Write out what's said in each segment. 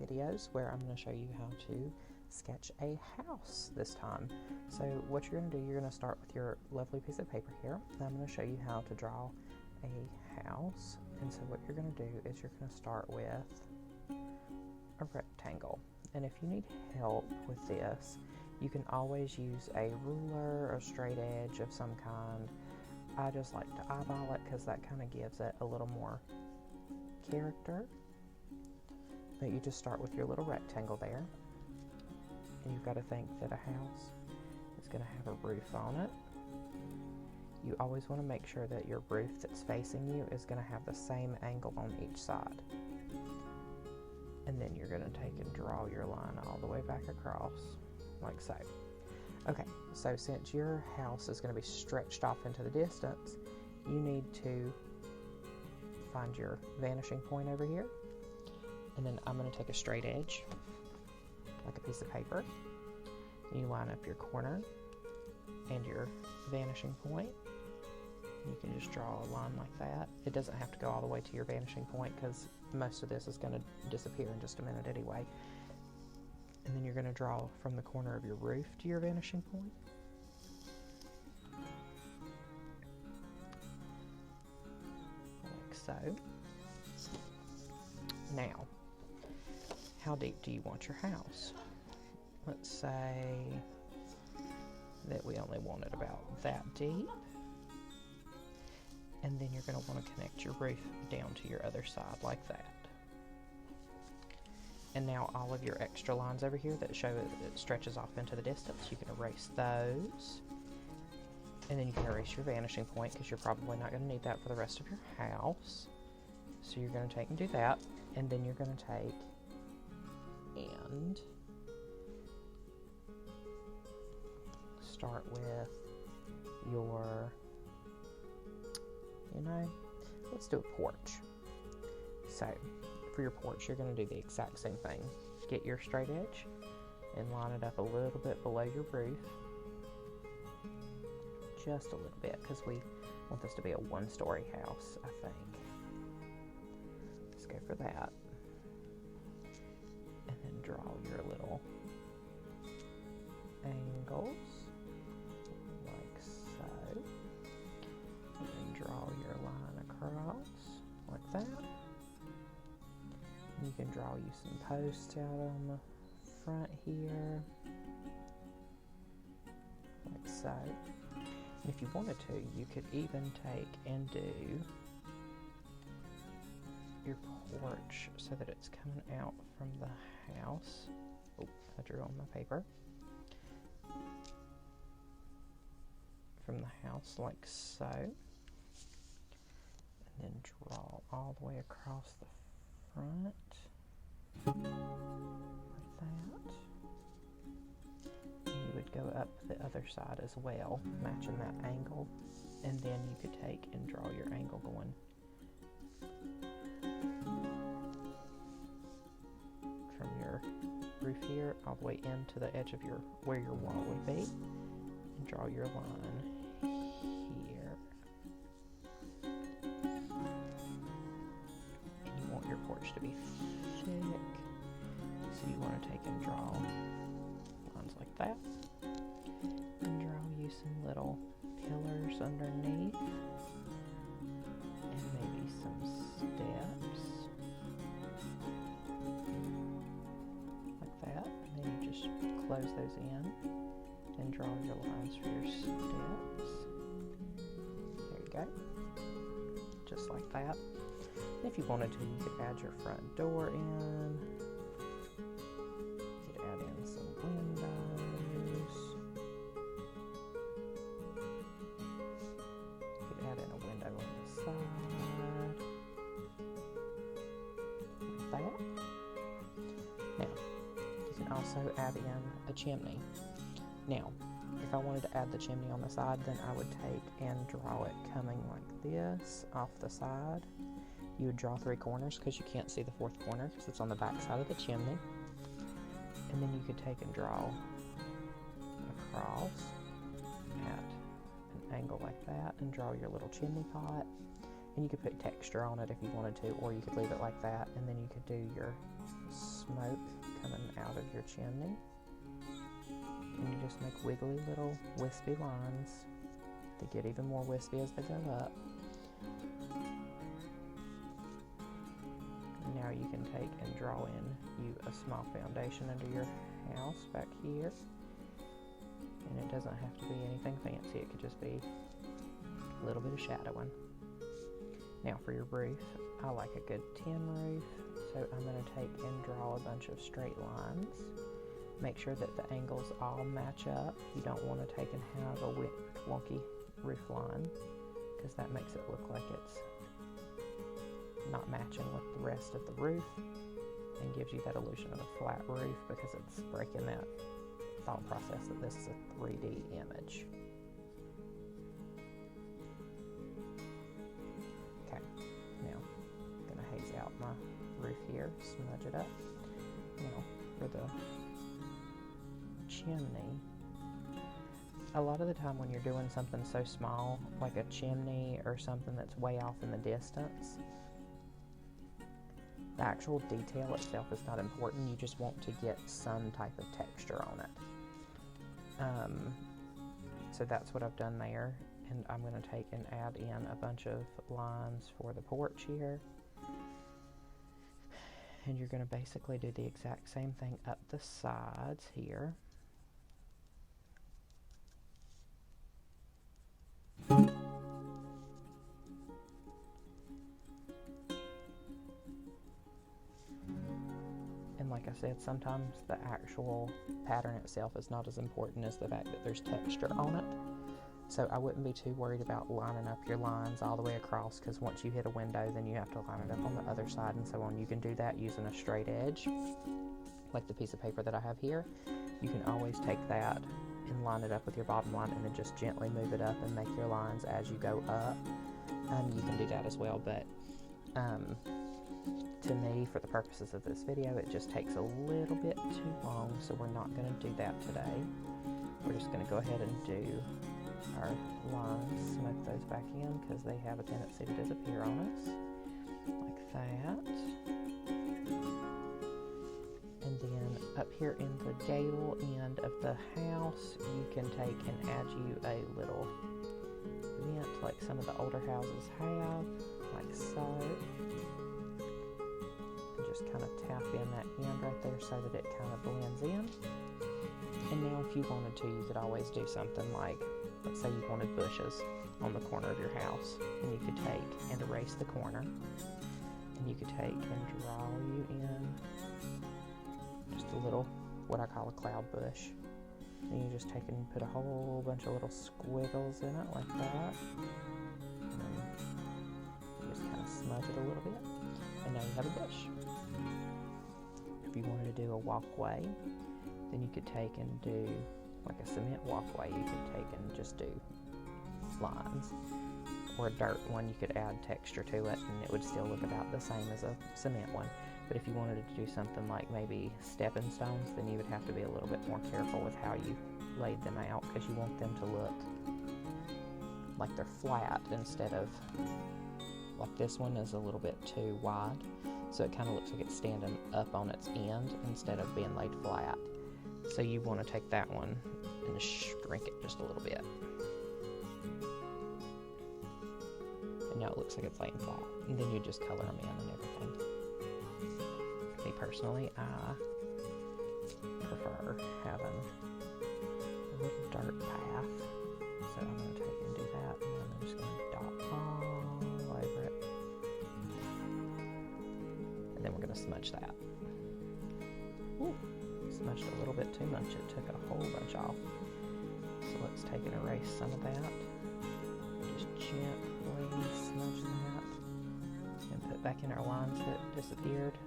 videos where I'm going to show you how to sketch a house this time. So what you're going to do, you're going to start with your lovely piece of paper here, and I'm going to show you how to draw a house. And so what you're going to do is you're going to start with a rectangle. And if you need help with this, you can always use a ruler or straight edge of some kind. I just like to eyeball it because that kind of gives it a little more character. But you just start with your little rectangle there. And you've got to think that a house is going to have a roof on it. You always want to make sure that your roof that's facing you is going to have the same angle on each side. And then you're going to take and draw your line all the way back across, like so. Okay, so since your house is going to be stretched off into the distance, you need to find your vanishing point over here. And then I'm going to take a straight edge, like a piece of paper. You line up your corner and your vanishing point. You can just draw a line like that. It doesn't have to go all the way to your vanishing point because most of this is going to disappear in just a minute anyway. And then you're going to draw from the corner of your roof to your vanishing point. Like so. Now, how deep do you want your house? Let's say that we only want it about that deep. And then you're going to want to connect your roof down to your other side like that. And now all of your extra lines over here that show that it stretches off into the distance, you can erase those. And then you can erase your vanishing point because you're probably not going to need that for the rest of your house. So you're going to take and do that. And then you're going to take and start with your, let's do a porch. So for your porch, you're going to do the exact same thing. Get your straight edge and line it up a little bit below your roof. Just a little bit, because we want this to be a one-story house, I think. Let's go for that. And then draw your little angles, like so. And then draw your line across, like that. You can draw you some posts out on the front here, like so. And if you wanted to, you could even take and do your porch so that it's coming out from the house. Oh, I drew on my paper. From the house, like so. And then draw all the way across the front, like that. And you would go up the other side as well, matching that angle, and then you could take and draw your angle going from your roof here all the way into the edge of your where your wall would be, and draw your line here. Your porch to be thick, so you want to take and draw lines like that, and draw you some little pillars underneath, and maybe some steps like that, and then you just close those in and draw your lines for your steps. There you go, just like that. If you wanted to, you could add your front door in. You could add in some windows. You could add in a window on the side. Like that. Now, you can also add in a chimney. Now, if I wanted to add the chimney on the side, then I would take and draw it coming like this off the side. You would draw 3 corners because you can't see the 4th corner because it's on the back side of the chimney. And then you could take and draw across at an angle like that and draw your little chimney pot. And you could put texture on it if you wanted to, or you could leave it like that, and then you could do your smoke coming out of your chimney. And you just make wiggly little wispy lines. They get even more wispy as they go up. And now you can take and draw in you a small foundation under your house back here. And it doesn't have to be anything fancy, it could just be a little bit of shadowing. Now for your roof, I like a good tin roof, so I'm going to take and draw a bunch of straight lines. Make sure that the angles all match up. You don't want to take and have a wonky roof line, because that makes it look like it's not matching with the rest of the roof and gives you that illusion of a flat roof, because it's breaking that thought process that this is a 3D image. Okay, now I'm going to haze out my roof here, smudge it up. Now for the chimney, a lot of the time when you're doing something so small, like a chimney or something that's way off in the distance, the actual detail itself is not important. You just want to get some type of texture on it. So that's what I've done there, and I'm going to take and add in a bunch of lines for the porch here. And you're going to basically do the exact same thing up the sides here. And like I said, sometimes the actual pattern itself is not as important as the fact that there's texture on it. So I wouldn't be too worried about lining up your lines all the way across, because once you hit a window, then you have to line it up on the other side and so on. You can do that using a straight edge, like the piece of paper that I have here. You can always take that and line it up with your bottom line, and then just gently move it up and make your lines as you go up. You can do that as well, but to me, for the purposes of this video, it just takes a little bit too long, so we're not going to do that today. We're just going to go ahead and do our lines, smoke those back in, because they have a tendency to disappear on us, like that. And then up here in the gable end of the house, you can take and add you a little vent like some of the older houses have, like so. And just kind of tap in that end right there so that it kind of blends in. And now if you wanted to, you could always do something like, let's say you wanted bushes on the corner of your house, and you could take and erase the corner, and you could take and draw you in just a little, what I call a cloud bush. And you just take and put a whole bunch of little squiggles in it like that. And then you just kind of smudge it a little bit, and now you have a bush. If you wanted to do a walkway, then you could take and do like a cement walkway. You could take and just do lines. Or a dirt one, you could add texture to it, and it would still look about the same as a cement one. But if you wanted to do something like maybe stepping stones, then you would have to be a little bit more careful with how you laid them out, because you want them to look like they're flat instead of, like this one is a little bit too wide, so it kind of looks like it's standing up on its end instead of being laid flat. So you want to take that one and shrink it just a little bit. And now it looks like it's laying flat. And then you just color them in and everything. Me personally, I prefer having a little dirt path. So I'm going to take and do that, and then I'm just going to dot all over it. And then we're going to smudge that. Ooh, smudged a little bit too much. It took a whole bunch off. So let's take and erase some of that. Just gently smudge that. And put back in our lines that disappeared.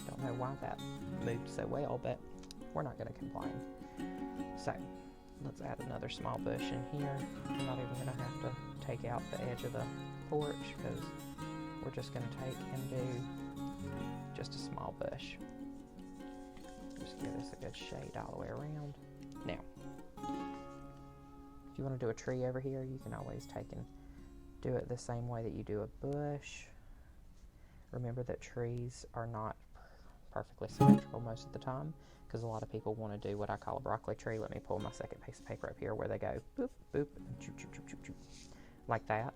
Don't know why that moved so well, but we're not going to complain. So let's add another small bush in here. I'm not even going to have to take out the edge of the porch, because we're just going to take and do just a small bush. Just give us a good shade all the way around. Now, if you want to do a tree over here, you can always take and Do it the same way that you do a bush. Remember that trees are not perfectly symmetrical most of the time, because a lot of people want to do what I call a broccoli tree. Let me pull my second piece of paper up here where they go boop, boop, and choop, choop, choop, choop, choop, like that.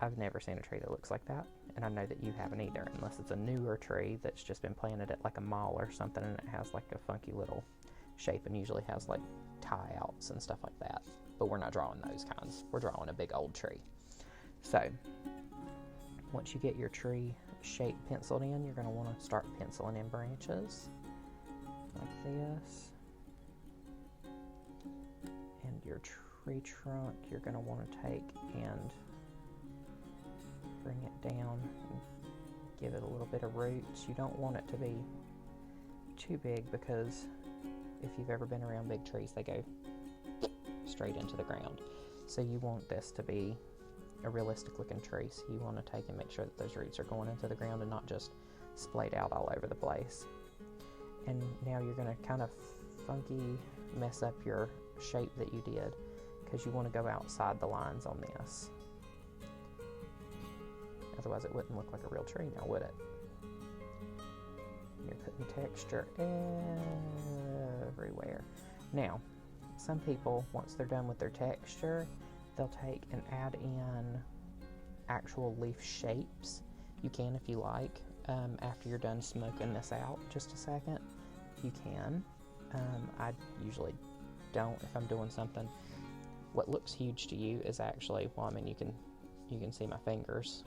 I've never seen a tree that looks like that, and I know that you haven't either, unless it's a newer tree that's just been planted at like a mall or something, and it has like a funky little shape and usually has like tie outs and stuff like that. But we're not drawing those kinds. We're drawing a big old tree. So once you get your tree shape penciled in, you're going to want to start penciling in branches like this. And your tree trunk, you're going to want to take and bring it down and give it a little bit of roots. You don't want it to be too big, because if you've ever been around big trees, they go straight into the ground. So you want this to be a realistic looking tree, so you want to take and make sure that those roots are going into the ground and not just splayed out all over the place. And now you're going to kind of funky mess up your shape that you did, because you want to go outside the lines on this. Otherwise it wouldn't look like a real tree now, would it? You're putting texture everywhere. Now, some people, once they're done with their texture, they'll take and add in actual leaf shapes. You can if you like, after you're done smoking this out just a second. You can. I usually don't if I'm doing something. What looks huge to you is actually, well, I mean, you can see my fingers.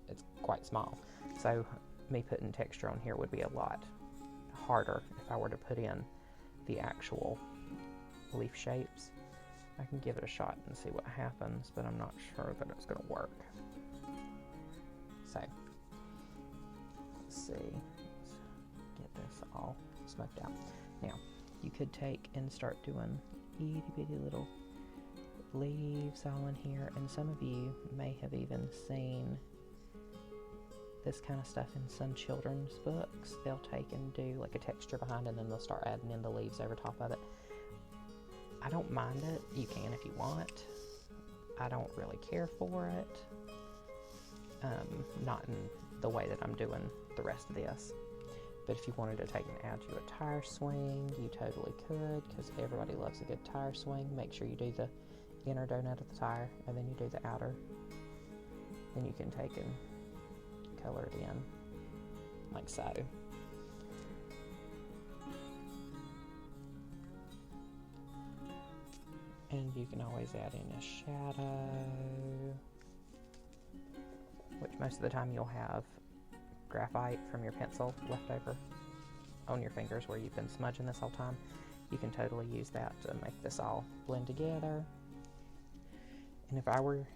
It's quite small. So me putting texture on here would be a lot harder if I were to put in the actual leaf shapes. I can give it a shot and see what happens, but I'm not sure that it's going to work. So, let's see. Let's get this all smoked out. Now, you could take and start doing itty bitty little leaves all in here, and some of you may have even seen this kind of stuff in some children's books. They'll take and do like a texture behind, and then they'll start adding in the leaves over top of it. I don't mind it. You can if you want. I don't really care for it. Not in the way that I'm doing the rest of this. But if you wanted to take and add to a tire swing, you totally could, because everybody loves a good tire swing. Make sure you do the inner donut of the tire, and then you do the outer. Then you can take and color it in, like so. And you can always add in a shadow, which most of the time you'll have graphite from your pencil left over on your fingers where you've been smudging this whole time. You can totally use that to make this all blend together. And if I were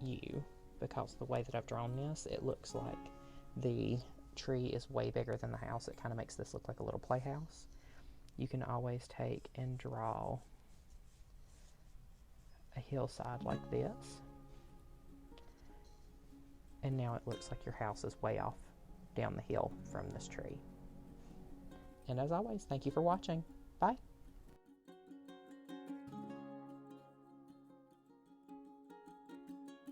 you, because the way that I've drawn this, it looks like the tree is way bigger than the house. It kind of makes this look like a little playhouse. You can always take and draw a hillside like this, and now it looks like your house is way off down the hill from this tree. And as always, thank you for watching. Bye.